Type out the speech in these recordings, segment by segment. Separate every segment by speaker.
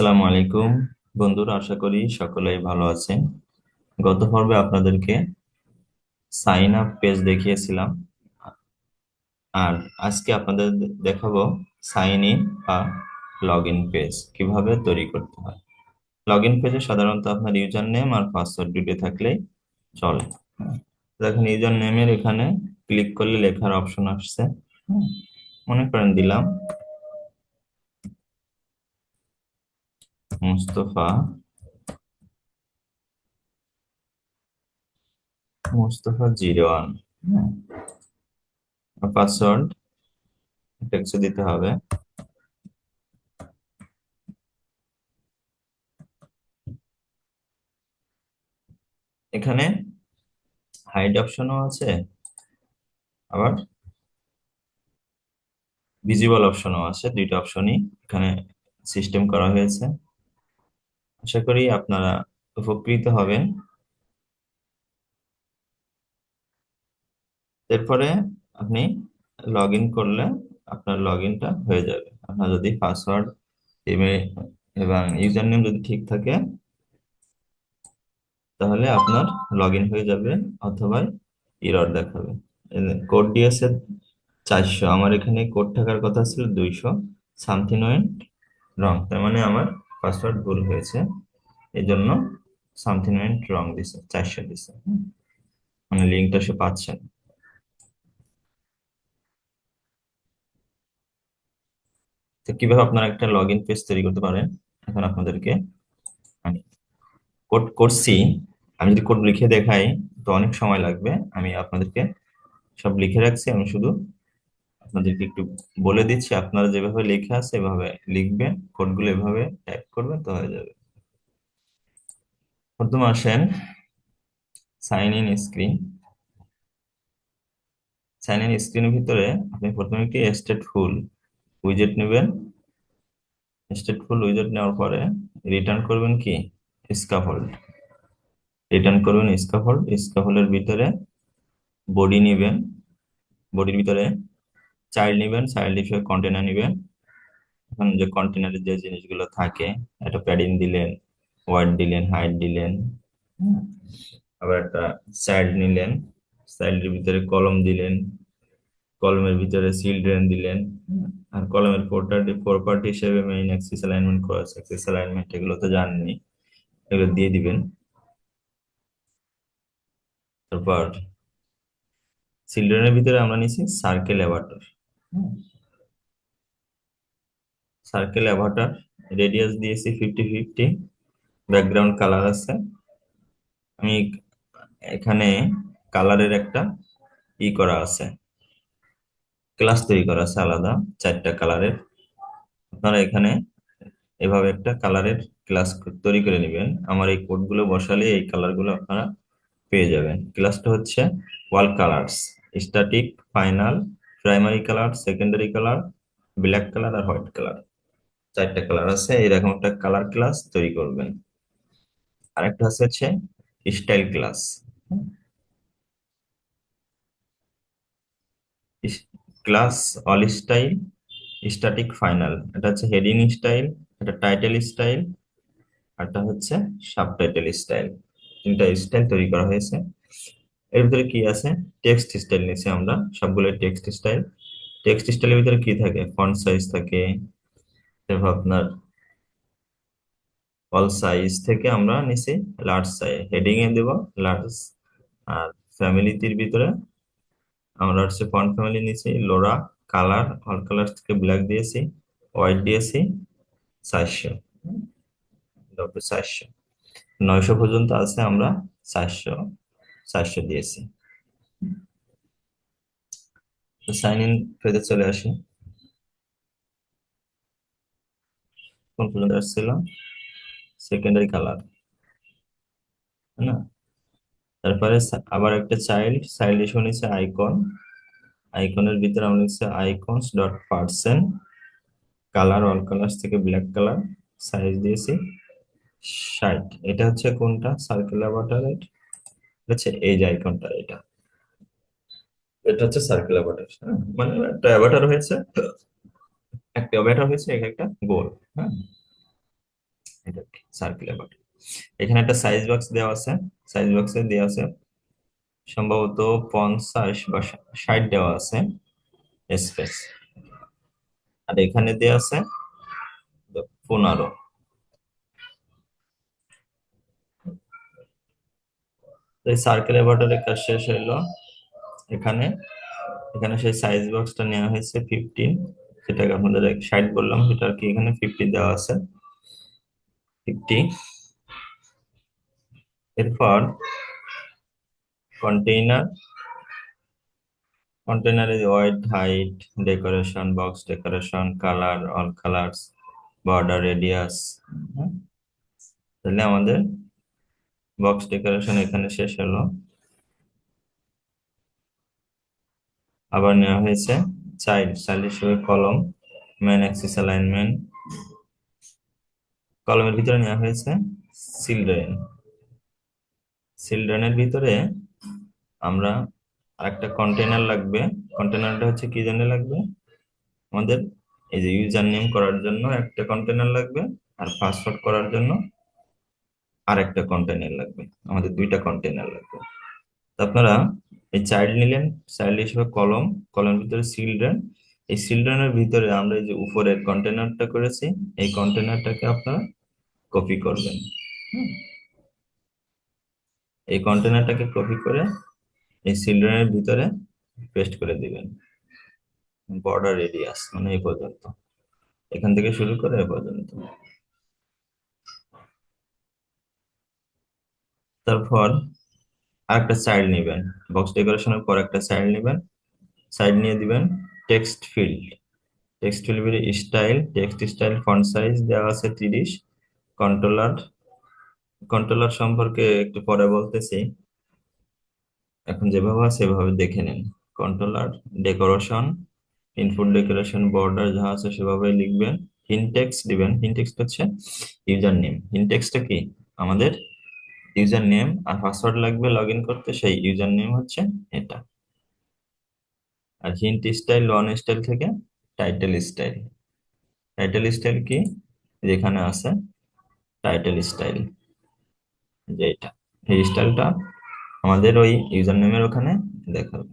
Speaker 1: আসসালামু আলাইকুম বন্ধুরা, আশা করি সকলেই ভালো আছেন। গত পর্বে আপনাদেরকে সাইন আপ পেজ দেখিয়েছিলাম, আর আজকে আপনাদের দেখাবো সাইন ইন বা লগ ইন পেজ কিভাবে তৈরি করতে হয়। লগ ইন পেজে সাধারণত আপনার ইউজার নেম আর পাসওয়ার্ড দুটো থাকলেই চলে। হ্যাঁ। দেখেন, ইউজার নেমের এখানে ক্লিক করলে লেখার অপশন আসছে। হ্যাঁ। মনে করেন দিলাম মুস্তফা মুস্তফা 01। হ্যাঁ। পাসওয়ার্ড টেক্সট দিতে হবে। এখানে হাইড অপশনও আছে, আবার ভিজিবল অপশনও আছে। দুইটা অপশনই এখানে সিস্টেম করা হয়েছে। আশা করি আপনারা উপকৃত হবেন। এরপরে আপনি লগ ইন করলে আপনার লগ ইনটা হয়ে যাবে। আপনার যদি পাসওয়ার্ড, ইমেল এবং ইউজার নেম যদি ঠিক থাকে, তাহলে আপনার লগ ইন হয়ে যাবে, অথবা এরর দেখাবে। কোড দিয়েছে 400, আমার এখানে কোড থাকার কথা ছিল 200। সামথিং ওয়েন্ট রং, তার মানে আমার পাসওয়ার্ড ভুল হয়েছে, এই জন্য সামথিং ওয়েন্ট রং দিছে, 400 দিছে। মানে লিঙ্কটা সে পাচ্ছে না। তো কিভাবে আপনারা একটা লগ ইন পেজ তৈরি করতে পারেন, এখন আপনাদেরকে আমি কোড করছি। আমি যদি কোড লিখে দেখাই তো অনেক সময় লাগবে। আমি আপনাদেরকে সব লিখে রাখছি, আমি শুধু আপনাদেরকে একটু বলে দিচ্ছি। আপনারা যেভাবে লেখা আছে এভাবে লিখবেন, কোডগুলো এভাবে টাইপ করবেন তো হয়ে যাবে। প্রথমে আসেন sign in screen. Sign in স্ক্রিনের ভিতরে আপনি প্রথমে একটি স্টেটফুল উইজেট নেবেন। স্টেটফুল উইজেট নেওয়ার পরে রিটার্ন করবেন কি স্ক্যাফোল্ড। রিটার্ন করবেন স্ক্যাফোল্ড। স্ক্যাফোল্ডের ভিতরে বডি নেবেন। বডির ভিতরে চাইল্ড নেবেন, চাইল্ড হিসেবে কন্টেনার নেবেন। এখন যে কন্টেনারের যে জিনিসগুলো থাকে, একটা প্যাডিং দিলেন, ওয়ার্ড দিলেন, হাইট দিলেন। হুম। আবার একটা চাইল্ড নিলেন, চাইল্ডের ভিতরে কলম দিলেন, কলমের ভিতরে চিলড্রেন দিলেন। আর কলমের প্রপার্টি হিসেবে main Axis alignment, cross Axis alignment, এগুলো তো জানেনই, এগুলো দিয়ে দিবেন। তারপর চিলড্রেনের ভিতরে আমরা নিছি circle Avatar. Circle Avatar radius দিয়েছি 50-50। ব্যাকগ্রাউন্ড কালার আছে। আমি এখানে কালারের একটা করা আছে, ক্লাস তৈরি করা আছে আলাদা, 4টা কালারের। আপনারা এখানে এভাবে একটা কালারের ক্লাস তৈরি করে নেবেন। আমার এই কোডগুলো বসালে এই কালারগুলো আপনারা পেয়ে যাবেন। ক্লাসটা হচ্ছে wall colours, static, final, primary colour, secondary colour, black colour আর হোয়াইট কালার। 4টা কালার আছে, এরকম একটা কালার ক্লাস তৈরি করবেন। আরেকটা হচ্ছে style class. Class all style, static, final. এটা হচ্ছে হেডিং স্টাইল, এটা টাইটেল স্টাইল, আরটা হচ্ছে সাবটাইটেল স্টাইল। 3টা স্টাইল তৈরি করা হয়েছে। এর ভিতরে কি আছে, টেক্সট স্টাইল নিয়েছি আমরা, সবগুলো টেক্সট স্টাইল। টেক্সট স্টাইলের ভিতরে কি থাকে, ফন্ট সাইজ থাকে, তারপর আপনার অল সাইজ থেকে আমরা নিছি লার্জ সাইজ, হেডিং এ দেব লার্জ। আর ফ্যামিলিটির ভিতরে আমরা হচ্ছে ফন্ট ফ্যামিলি নিছি লোরা। কালার অল কালার থেকে ব্ল্যাক দিয়েছি, হোয়াইট দিয়েছি 400, 400, 900 পর্যন্ত আছে, আমরা 400 400 দিয়েছি। তো সাইন ইন পেজে চলে আসি। কোন পর্যন্ত আসছিল, সেকেন্ডারি কালার, তাই না? তারপরে আবার একটা চাইল্ড, চাইল্ড ইস্যু নিচ্ছে আইকন। আইকনের ভিতরে আমরা নিচ্ছে icons dot person, colour all colour থেকে ব্ল্যাক কালার, সাইজ দিয়েছি 60। এটা হচ্ছে কোনটা, সার্কেল অ্যাভাটার হচ্ছে এই যে আইকনটা, এটা এটা হচ্ছে সার্কেল অ্যাভাটার। মানে একটা অ্যাভাটার হয়েছে, একটা অ্যাভাটার হয়েছে, এক একটা গোল। হ্যাঁ। এটা সার্কুলার বাটন। এখানে একটা সাইজ বক্স দেওয়া আছে, সাইজ বক্সে দেওয়া আছে সম্ভবত 50 বা 60 দেওয়া আছে স্পেস, আর এখানে দেওয়া আছে 15। তো এই সার্কুলার বাটনের কাজ শেষ হইলো। এখানে এখানে সেই সাইজ বক্সটা নেওয়া হয়েছে 15, যেটাকে আপনাদের 60 বললাম, সেটা আর কি এখানে 50 দেওয়া আছে, 50। এরপর কন্টেইনার, কন্টেইনারে weight, height, decoration, box decoration, colour, all colours, border, radius. তাহলে আমাদের বক্স ডেকোরেশন এখানে শেষ হলো। আবার নেওয়া হয়েছে চাইল্ড, চাইল্ড হিসেবে কলম, মেন অ্যাক্সিস অ্যালাইনমেন্ট। কলমের ভিতরে নেওয়া হয়েছে চিলড্রেন। চিলড্রেনের ভিতরে আমরা আরেকটা কন্টেনার লাগবে। কন্টেনারটা হচ্ছে কি জন্য লাগবে আমাদের, এই যে ইউজার নেম করার জন্য একটা কন্টেনার লাগবে, আর পাসওয়ার্ড করার জন্য আর একটা কন্টেনার লাগবে। আমাদের দুইটা কন্টেনার লাগবে। তো আপনারা এই চাইল্ড নিলেন, চাইল্ড হিসেবে কলম, কলমের ভিতরে চিলড্রেন। এই চিলড্রেনের ভিতরে আমরা এই যে উপরের কন্টেনারটা করেছি, এই কন্টেনারটাকে আপনারা কপি করবেন। হুম, এই কন্টেনারটাকে কপি করে এই চিলড্রেনের ভিতরে পেস্ট করে দিবেন। বর্ডার রেডিয়াস মানে এই পর্যন্ত, এখান থেকে শুরু করে এ পর্যন্ত। তারপর আরেকটা চাইল্ড নেবেন, বক্স ডেকোরেশনের পর একটা চাইল্ড নেবেন, সাইড নিয়ে দিবেন text field. Text field style, text style font size দেওয়া আছে 30। কন্ট্রোলার, কন্ট্রোলার সম্পর্কে একটু পরে বলতেছি, এখন যেভাবে আছে সেভাবে দেখে নিন। Controller, decoration, input decoration, border যা আছে সেভাবে লিখবেন। ইনটেক্স দিবেন, ইনটেক্স হচ্ছে ইউজার নেম। ইনটেক্সটা কি আমাদের ইউজার নেম, আর পাসওয়ার্ড লাগবে লগ ইন করতে, সেই ইউজার নেম হচ্ছে এটা। আর হিন্ট স্টাইল, ওয়ান স্টাইল থেকে টাইটেল স্টাইল। টাইটেল স্টাইল কি যেখানে আছে টাইটেল স্টাইল, যে এটা, এই স্টাইলটা আমাদের ওই ইউজার নেমের ওখানে দেখাবে।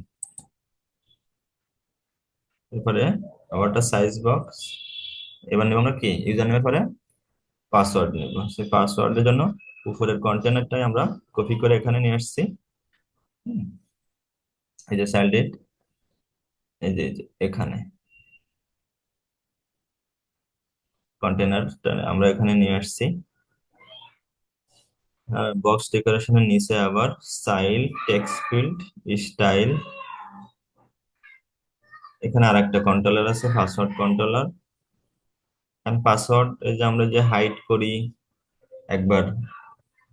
Speaker 1: এরপরে আবারটা সাইজ বক্স। এবার নেব আমরা কি ইউজার নেমের পরে পাসওয়ার্ড নেব। সেই পাসওয়ার্ডের জন্য উপরের কন্টেনারটাই আমরা কপি করে এখানে নিয়ে আসছি। হুম, এই যে চাইল্ড, এই যে এখানে কন্টেনারটা আমরা এখানে নিয়ে আসছি। বক্স ডেকোরেশনের নিচে আবার স্টাইল, টেক্সট ফিল্ড, স্টাইল, এখানে আর একটা কন্ট্রোলার আছে পাসওয়ার্ড কন্ট্রোলার। পাসওয়ার্ড এই যে আমরা যে হাইড করি একবার,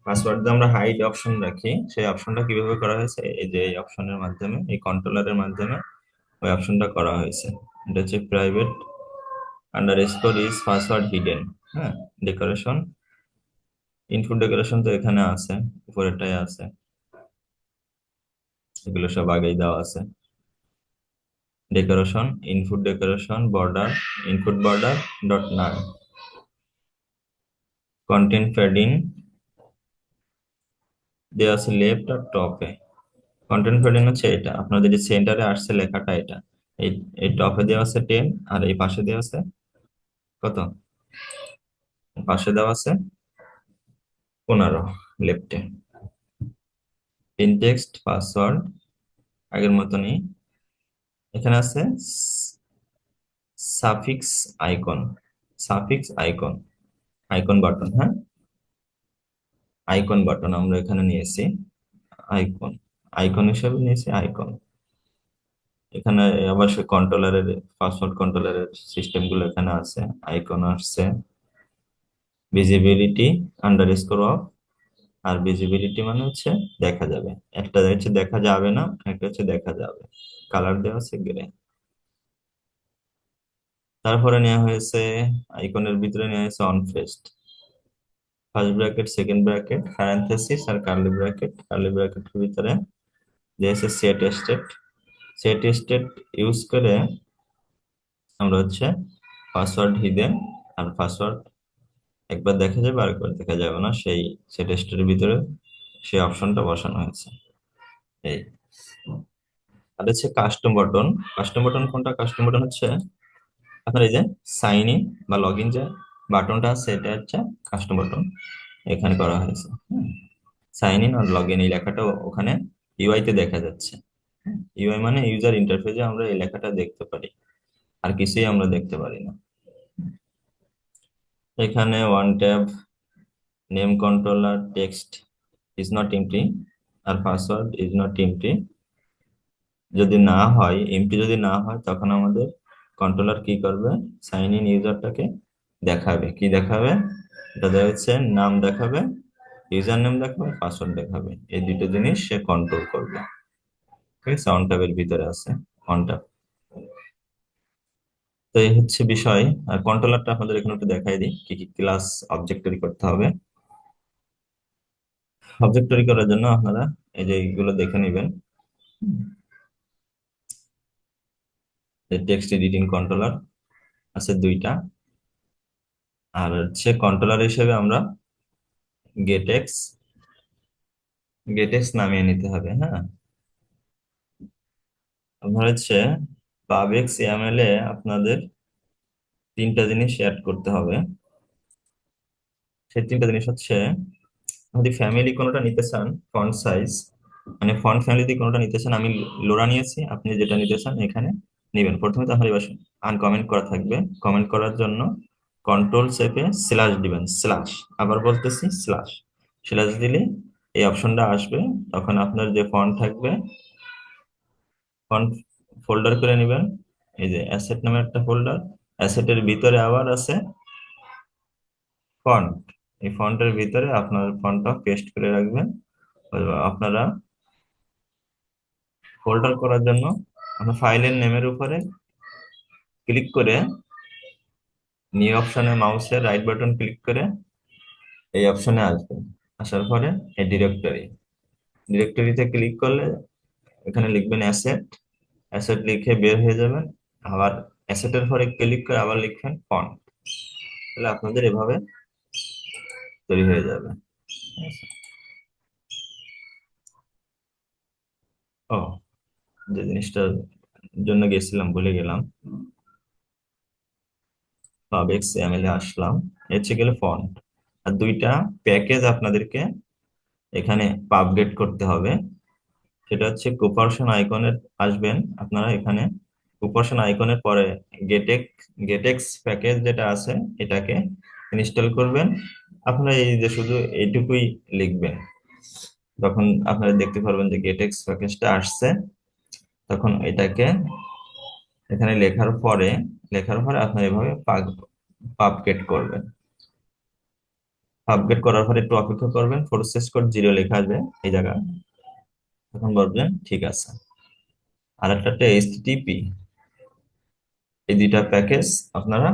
Speaker 1: পাসওয়ার্ড দিয়ে আমরা হাইড অপশন রাখি, সেই অপশনটা কিভাবে করা হয়েছে, এই যে এই অপশনের মাধ্যমে, এই কন্ট্রোলারের মাধ্যমে ওই অপশনটা করা হয়েছে। এটা হচ্ছে private under score is password hidden. হ্যাঁ, ডেকোরেশন, ইনপুট ডেকোরেশন তো এখানে আছে, উপরেরটাই আছে, এগুলো সব আগেই দেওয়া আছে। Decoration, input decoration, border, input border dot নাম, কন্টেন্ট প্যাডিং দেওয়া আছে লেফট আর টপে। কন্টেন্ট প্যাডিং হচ্ছে এটা, আপনাদের যে সেন্টারে আসছে লেখাটা এটা, এই এই টপে দেওয়া আছে 10, আর এই পাশে দেওয়া আছে কত, পাশে দেওয়া আছে 15 লেফটে। ইনটেক্সট পাসওয়ার্ড আগের মতনই, এখানে আছে suffix icon, suffix icon, icon button. হ্যাঁ, আইকন বাটন আমরা এখানে নিয়েছি, আইকন, আইকন হিসেবে নিয়েছি আইকন। এখানে আবার সে কন্ট্রোলারের পাসওয়ার্ড কন্ট্রোলারের সিস্টেম গুলো এখানে আছে। আইকন আসছে ভিজিবিলিটি আন্ডার স্কোর অফ, আর ভিজিবিলিটি মানে হচ্ছে দেখা যাবে, একটা হচ্ছে দেখা যাবে না, একটা হচ্ছে দেখা যাবে, কালার দেওয়া আছে গ্রে। তারপরে নেওয়া হয়েছে আইকনের ভিতরে নেওয়া হয়েছে অন ফেস্ট, first bracket, second bracket, parenthesis আর কার্লি ব্র্যাকেট। কার্লি ব্র্যাকেটের ভিতরে দিয়েছে set state. Set state use করে আমরা হচ্ছে পাসওয়ার্ড হিডেন আর পাসওয়ার্ড একবার দেখা যাবে আর একবার দেখা যাবে না, সেই টেস্টের ভিতরে সেই অপশনটা বসানো হয়েছে। এই আর হচ্ছে কাস্টম বাটন। কাস্টম বাটন কোনটা? কাস্টম বাটন হচ্ছে আপনার এই যে সাইন ইন বা লগ ইন যে বাটনটা আছে, এটা হচ্ছে কাস্টম বাটন এখানে করা হয়েছে। সাইন ইন আর লগ ইন এই লেখাটা ওখানে ইউআই তে দেখা যাচ্ছে। ইউআই মানে ইউজার ইন্টারফেসে আমরা এই লেখাটা দেখতে পারি, আর কিছুই আমরা দেখতে পারি না। এখানে one tab, name controller, text is not empty, আর পাসওয়ার্ড ইজ নট এমটি। যদি না হয়, এমটি যদি না হয়, তখন আমাদের কন্ট্রোলার কি করবে? সাইন ইন ইউজারটাকে দেখাবে। কি দেখাবে? এটা দেখা যাচ্ছে নাম দেখাবে, ইউজার নেম দেখাবে, পাসওয়ার্ড দেখাবে। এই দুটো জিনিস সে কন্ট্রোল করবে। ঠিক আছে, অন ট্যাবের ভিতরে আছে অন ট্যাব। তো এই হচ্ছে বিষয়। আর কন্ট্রোলারটা আপনাদের এখানে একটু দেখাই দিই, কি কি ক্লাস অবজেক্ট তৈরি করতে হবে। অবজেক্ট তৈরি করার জন্য আপনারা এই যে এইগুলো দেখে নেবেন। টেক্সট এডিটিং কন্ট্রোলার আছে দুইটা। আর হচ্ছে কন্ট্রোলার হিসেবে আমরা গেটেক্স গেটেক্স নামিয়ে নিতে হবে। হ্যাঁ, আপনার হচ্ছে পাবেক্স এমএল এ আপনাদের তিনটা জিনিস অ্যাড করতে হবে। সেই তিনটা জিনিস হচ্ছে, যদি ফ্যামিলি কোনোটা নিতে চান, ফন্ট সাইজ মানে ফন্ট ফ্যামিলি যদি কোনোটা নিতে চান, আমি লোরা নিয়েছি, আপনি যেটা নিতে চান এখানে নেবেন। প্রথমে তো আপনার এবার আনকমেন্ট করা থাকবে। কমেন্ট করার জন্য কন্ট্রোল চেপে স্ল্যাশ দিবেন, স্ল্যাশ, আবার বলতেছি স্ল্যাশ। স্ল্যাশ দিলে এই অপশনটা আসবে। তখন আপনার যে ফন্ট থাকবে, ফন্ট ফোল্ডার করে নেবেন। এই যে অ্যাসেট নামে একটা ফোল্ডার, অ্যাসেটের ভিতরে আবার আছে ফন্ট। এই ফন্টের ভিতরে আপনার ফন্টটা পেস্ট করে রাখবেন। আপনারা ফোল্ডার করার জন্য আপনার ফাইলের নেমের উপরে ক্লিক করে নিউ অপশনে মাউসের রাইট বাটন ক্লিক করে এই অপশনে আসবেন। আসার পরে এই ডিরেক্টরিতে ক্লিক করলে এখানে লিখবেন অ্যাসেট। অ্যাসেট লিখে বের হয়ে যাবেন। আবার অ্যাসেটের পরে ক্লিক করে আবার লিখবেন ফন্ট। তাহলে আপনাদের এভাবে তৈরি হয়ে যাবে। ঠিক আছে? ও, যে জিনিসটার জন্য গেছিলাম ভুলে গেলাম। পাবেক্স এমএল এ আসলাম, এর হচ্ছে গেলে ফন্ট। আর দুইটা প্যাকেজ আপনাদেরকে এখানে আপগ্রেড করতে হবে। সেটা হচ্ছে কুপারসন আইকনের আসবেন আপনারা এখানে। কুপারসন আইকনের পরে গেটেক গেটেক্স প্যাকেজ যেটা আছে, এটাকে ইনস্টল করবেন। আপনারা এই যে শুধু এইটুকুই লিখবেন, তখন আপনারা দেখতে পারবেন যে গেটেক্স প্যাকেজটা আসছে। তখন এটাকে এখানে লেখার পরে আপনার এভাবে পাবগেট করবেন। আপগ্রেড করার পরে একটু অপেক্ষা করবেন, প্রসেস কোড 0 লেখা আসবে এই জায়গায়। তখন বলবেন ঠিক আছে। আর একটা এইচটিটিপি, এই দুইটা প্যাকেজ আপনারা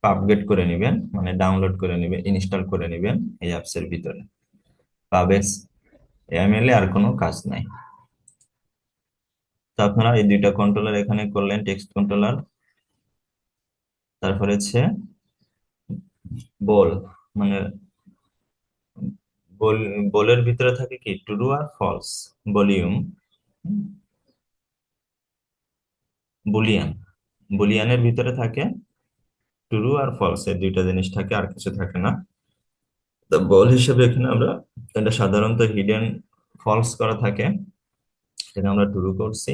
Speaker 1: আপগ্রেড করে নেবেন, মানে ডাউনলোড করে নেবেন, ইনস্টল করে নেবেন এই অ্যাপসের ভিতরে। পাবেক্স এমএল এ আর কোনো কাজ নাই। তো আপনারা এই দুইটা কন্ট্রোলার এখানে করলেন, টেক্সট কন্ট্রোলার। তারপরে হচ্ছে বল, মানে বল, বলের ভিতরে থাকে কি ট্রু আর ফলস, ভলিউম, বুলিয়ান। বুলিয়ানের ভিতরে থাকে ট্রু আর ফলস, এই দুইটা জিনিস থাকে, আর কিছু থাকে না। তো বল হিসেবে এখানে আমরা, এটা সাধারণত হিডেন ফলস করা থাকে, সেটা আমরা ট্রু করছি।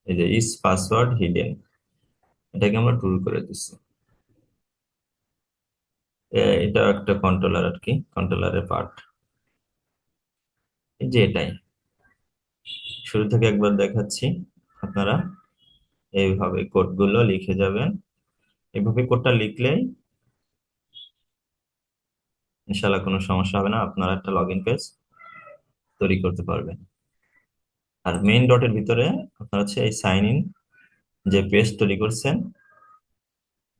Speaker 1: এই যে ইস পাসওয়ার্ড হিডেন, এটাকে আমরা ট্রু করে দিচ্ছি। এটা একটা কন্ট্রোলার আর কি, কন্ট্রোলারের পার্ট। এই যে এটাই শুরু থেকে একবার দেখাচ্ছি। আপনারা এইভাবে কোডগুলো লিখে যাবেন। এইভাবে কোডটা লিখলেই ইনশাল্লাহ কোনো সমস্যা হবে না, আপনারা একটা লগ ইন পেজ তৈরি করতে পারবেন। আর মেইন ডটের ভিতরে আপনারা হচ্ছে এই সাইন ইন যে পেজ তৈরি করছেন,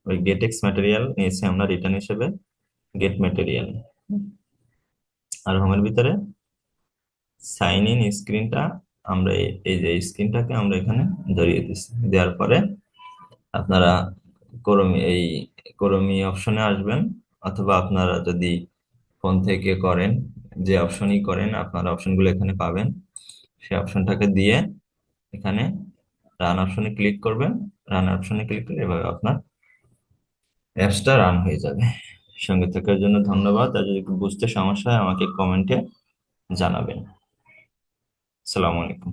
Speaker 1: ওই গেটেক্স ম্যাটেরিয়াল নিয়েছি আমরা রিটার্ন হিসেবে, গেট ম্যাটেরিয়াল। আর হোমের ভিতরে সাইন ইন স্ক্রিনটা আমরা এই যে স্ক্রিনটাকে আমরা এখানে ধরিয়ে দিচ্ছি। দেওয়ার পরে আপনারা এই ক্রোমি অপশনে আসবেন, অথবা আপনারা যদি ফোন থেকে করেন, যে অপশনই করেন আপনারা অপশনগুলো এখানে পাবেন, সেই অপশনটাকে দিয়ে এখানে রান অপশনে ক্লিক করবেন। রান অপশনে ক্লিক করলে এভাবে আপনার অ্যাপসটা রান হয়ে যাবে। সঙ্গে থাকার জন্য ধন্যবাদ। আর যদি বুঝতে সমস্যা হয় আমাকে কমেন্টে জানাবেন। আসসালামু আলাইকুম।